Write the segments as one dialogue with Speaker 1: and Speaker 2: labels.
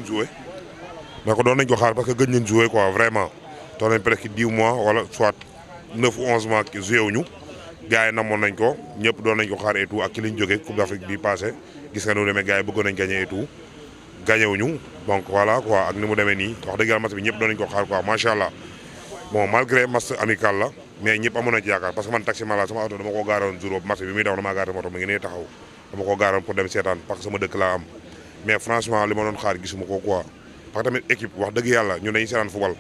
Speaker 1: joué mais ko doon nañ ko xaar parce que gëj nañ joué quoi vraiment toog nañ presque 10 mois wala soit 9 ou 11 mois joué wuñu gars yi namoon nañ ko ñëpp doon nañ ko xaar et tout ak ci liñ jógee Coupe d'Afrique bi passé gis nga nu demee gars yi bëggoon nañ gagné et tout gagné wuñu donc voilà quoi ak ni mu demee nii wax dëgg yàlla match bi ñëpp doon nañ ko xaar quoi macha allah bon malgré match amical la mais ñëpp amoon nañ ci yaakaar parce que man taxi ma la sama auto dama ko gaaroon jour boobu match bi muy daw damaa gaare moto mi ngi nee taxaw dama ko gaaroon pour dem seetaan parce que sama dëkk laa am mais franchement li ma doon xaar gisuma ko quoi parce que tamit équipe wax dëgg yàlla ñun dañuy seetaan football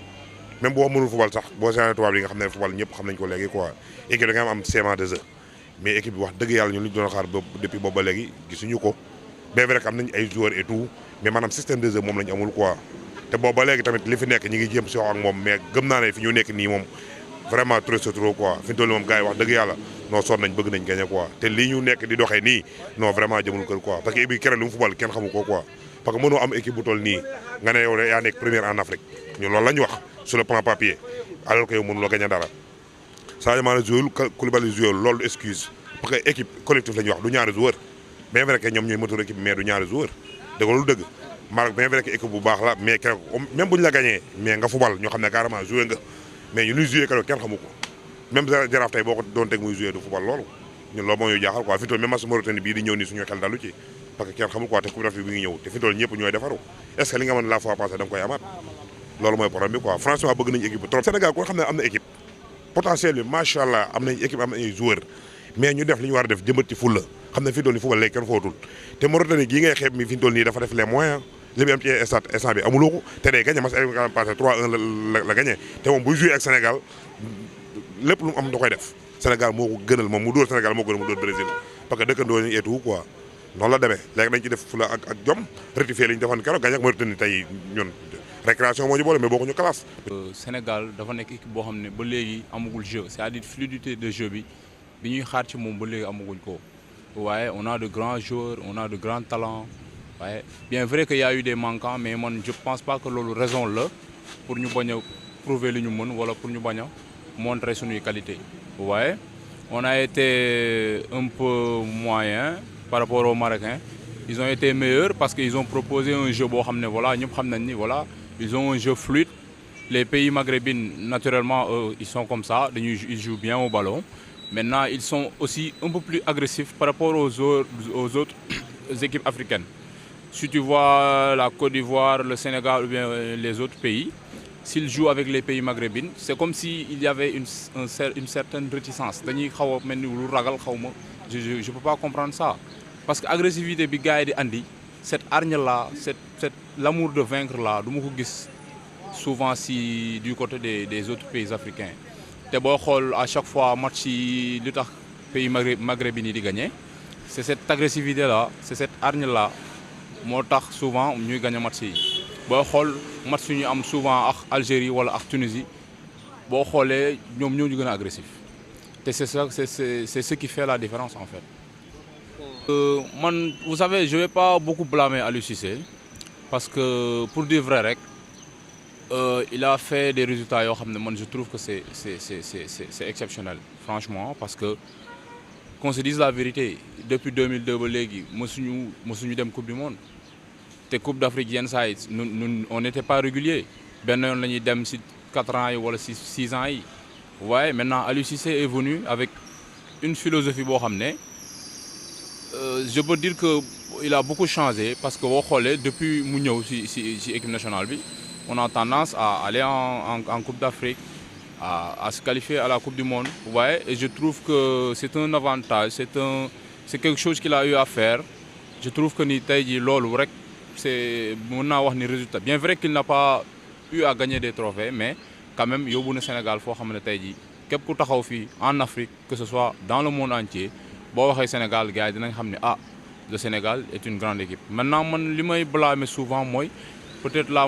Speaker 1: même boo mënul football sax boo seetaanee tubaab yi nga xam ne football ñëpp xam nañ ko léegi quoi équipe da nga am schéma de jeu mais équipe bi wax dëgg yàlla ñun li ñu doon xaar depuis boobu ba léegi gisuñu ko bien vrai que am nañ ay joueurs et tout mais maanaam système de jeu moom lañ amul quoi te boobu ba léegi tamit li fi nekk ñi ngi jéem si wax ak moom mais gëm naa ne fi ñu nekk nii moom vraiment trop c'est trop quoi fi ñu toll moom gars yi wax dëgg yàlla non sonn nañ bëgg nañ gagné quoi te lii ñu nekk di doxee nii non vraiment jëmul kër quoi parce que équipe keroog li mu football kenn xamu ko quoi parce que mënoo am équipe bu toll nii nga ne yow de yaa nekk première en Afrique ñun loolu la ñu wax sur le plan papier alors que yow mënuloo gagné dara Sadio Mané joué Koulibaly joué loolu du excuse parce que équipe collectif la ñuy wax du ñaari joueur bien vrai que ñoom ñooy moteur équipe mais du ñaari joueur dëgg loolu dëgg Maroc bien vrai que équipe bu baax la mais keroog même bu ñu la gagné mais nga football ñoo xam ne carrément joué nga mais ñu ñuy joué keroog kenn xamu ko même Jaraaf tey boo ko doon teg muy joué du football loolu ñun loolu moo ñu jaaxal quoi fi toll même match Mauritanie bii di ñëw nii suñu xel dalu ci parce que kenn xamul quoi te Coupe d'Afrique bi ngi ñëw te fi toll ñëpp ñooy defaru est-ce que li nga mën la fois passée da nga koy amaat loolu mooy problème bi quoi franchement bëgg nañu équipe bi trop Sénégal ko xam ne am na équipe potentiel bi macha allah am nañ équipe am na ay joueurs mais ñu def li ñu war a def jëmbat ci fulla xam ne fi toll nii football léegi kenn footul te Mauritanie gii ngay xeeb mi fi toll nii dafa def les moyens li mu am ci stade instant bi amuloo ko te day gagné match amical passé 3-1 la gagné te moom buy joué ak Sénégal lépp lu mu am da koy def Sénégal moo ko gënal moom mu dóor Sénégal moo ko gënal mu dóor Brésil parce que dëkkandoo ñu eetu quoi noonu la demee léegi dañ ci def fula ak jom rectifier li ñu defoon keroog gagné ak Mauritanie tey ñun récréation moo ñu boole mais bokkuñu classe.
Speaker 2: Sénégal dafa nekk équipe boo xam ne ba léegi amagul jeu c'est-à-dire fluidité de jeu bi ñuy xaar ci moom ba léegi amaguñ ko waaye on a de grands joueurs on a de grands talents waaye bien vrai que y a eu des manquants mais man je pense pas que loolu raison la pour ñu bañ a prouver li ñu mën wala pour ñu bañ a montrer suñuy qualité waaye on a été un peu moyen par rapport aux Marocains ils ont été meilleurs parce que ils ont proposé un jeu boo xam ne voilà ñëpp xam nañ ni voilà ils ont un jeu fluide les pays maghrébins naturellement eux ils sont comme ça ils jouent bien au ballon maintenant ils sont aussi un peu plus agressifs par rapport aux autres équipes africaines si tu vois la Côte d'Ivoire le Sénégal ou bien les autres pays s'ils jouent avec les pays maghrébins c'est comme si il y avait une certaine réticence dañuy xaw a mel ni lu ragal xaw ma je peux pas comprendre ça parce que agressivité bi gars yi di andi cette hargne là cette l'amour de vaincre là du ma ko gis souvent si du côté des autres pays africains te boo xool à chaque fois match yi li tax pays maghrébins yi di gagner c'est cette agressivité là c'est cette hargne là moo tax souvent ñuy gagner match yi boo xool match yu ñu am souvent ak Algérie wala ak Tunisie boo xoolee ñoom ñoo ñu gën a agressif te c'est ça c'est ce qui fait la différence en fait. Man vous savez je vais pas beaucoup blâmer Aliou Cissé parce que pour dire vrai rek il a fait des résultats yoo xam ne man je trouve que c'est exceptionnel franchement parce que qu'on se dise la vérité depuis 2002 ba léegi mësuñu dem coupe du monde te coupe d'Afrique yenn saa yi ñun on n'était pas régulier benn yoon la ñuy dem ci 4 ans yi wala ci 6 ans yi waaye maintenant Aliou Cissé est venu avec une philosophie boo xam ne je peux dire que il a beaucoup changé parce que boo xoolee depuis mu ñëw ci équipe nationale bi on a tendance à aller en coupe d'Afrique à se qualifier à la coupe du monde ouais et je trouve que c'est un avantage c'est quelque chose qu'il a eu à faire je trouve que ni tey jii loolu rek c'est mën naa wax ni résultat bien vrai qu'il n'a pas eu à gagner des trophées mais quand même yóbbu na Sénégal foo xam ne tey jii képp ku taxaw fii en Afrique que ce soit dans le monde entier boo waxee Sénégal gars yi dinañ xam ne ah le Sénégal est une grande équipe maintenant man li may blâmer souvent mooy peut-être la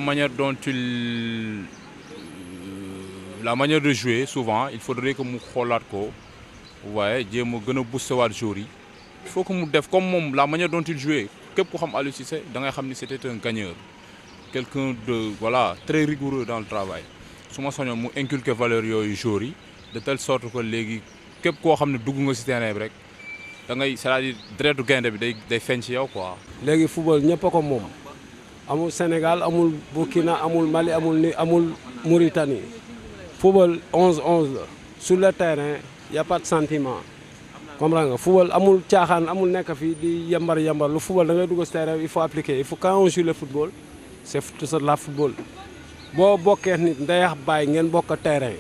Speaker 2: manière de jouer souvent il faudrait que mu xoolaat ko waaye jéem a gën a booster waat joueurs yi il faut que mu def comme moom la manière dont il jouait képp ku xam Aliou Cissé da ngay xam ni c'était un gagneur quelqu'un de voilà très rigoureux dans le travail su ma soñoon mu inculquer valeur yooyu joueurs yi de telle sorte que léegi képp koo xam ne dugg nga ci terrain bi rek da ngay c'est-à-dire deretu gaynde bi day feeñ ci yow quoi.
Speaker 3: léegi football ñëpp a ko moom amul Sénégal amul Burkina amul Mali amul Mauritanie football 11-11 la sur le terrain y a pas de sentiment comprends nga football amul caaxaan amul nekk fii di yambar lu football da ngay dugg si terrain il faut appliquer il faut quand on joue le football c'est la football boo bokkee nit ndayax bàyyi ngeen bokk terrain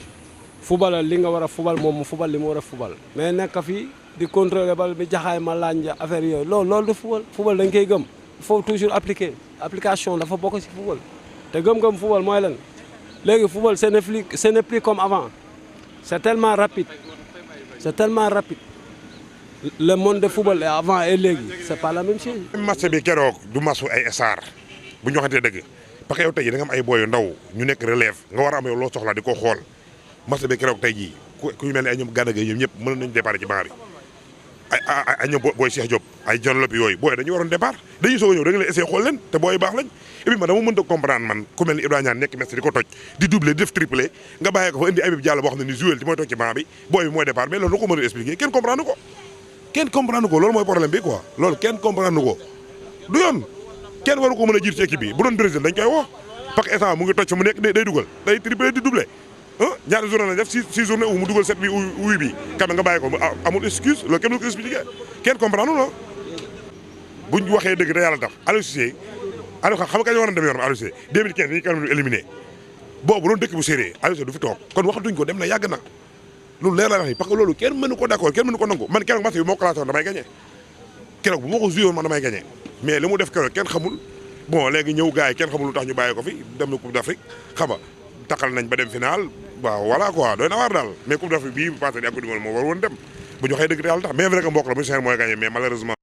Speaker 3: football li nga war a football moom mu football li mu war a football mais nekk fii di contrôler bal bi jaxaay ma laaj affaire yooyu loolu du football dañ koy gëm il faut toujours appliquer application dafa bokk ci football te gëm-gëm football mooy lan léegi football ce n'est plus comme avant c'est tellement rapide le monde de football et avant et léegi c'est pas la même chose.
Speaker 1: match bi keroog du matchu ay star bu ñu waxantee dëgg parce que yow tey jii da nga am ay boy yu ndaw ñu nekk relève nga war a am yow loo soxla di ko xool match bi keroog tey jii ku ñu mel ne ay ñoom Gana Gueye ñoom ñëpp mën nañu départ ci banc bi ay ñoom booy Cheikh Diop ay John Lopy yooyu booy dañu waroon départ dañuy soog a ñëw da nga leen essayer xool leen te booy baax lañ et puis man dama mënta comprendre man ku mel ni Ibrahima Niane nekk Metz di ko toj di doubler di def triplé nga bàyyee ko fa indi Habib Diallo boo xam ne ni joueur ti mooy toog ci banc bi booy bi mooy départ mais loolu ko mën a expliquer kenn comprendre ko loolu mooy problème bi quoi loolu kenn comprendre ko du yoon kenn waru ko mën a jiir ci équipe bi bu doon Brésil dañ koy woo parce que instant mu ngi toj fa mu nekk day dugal day triplé di doublé ñaari journée lañ def 6 journée wu mu dugal 7 bi wuy bi quand même nga bàyyi ko amul excuse loolu kenn du ko expliqué kenn comprendre la buñ waxee dëgg da yàlla tax Aliou Cissé Aliou xam nga kañ war na dem yoonam Aliou Cissé 2015 dañuy kanam éliminé boobu doon dëkk bu sérieux Aliou Cissé du fi toog kon waxatuñ ko dem na yàgg na loolu leer la wax parce que loolu kenn mënu ko d'accord kenn mënu ko nangu man keroog match bi moo classé woon damay gagné keroog bu ma ko joué woon man damay gagné mais li mu def keroog kenn xamul bon léegi ñëw gars yi kenn xamul lu tax ñu bàyyi ko fi dem na Coupe d'Afrique xam nga taxal nañ ba dem final waaw voilà quoi doy na waar daal mais Coupe d'Afrique bii passé di ak Coupe du Monde moo war woon dem bu ñu waxee dëgg te yàlla tax bien vrai que mbokk la bu ñu seen mooy gagné mais malheureusement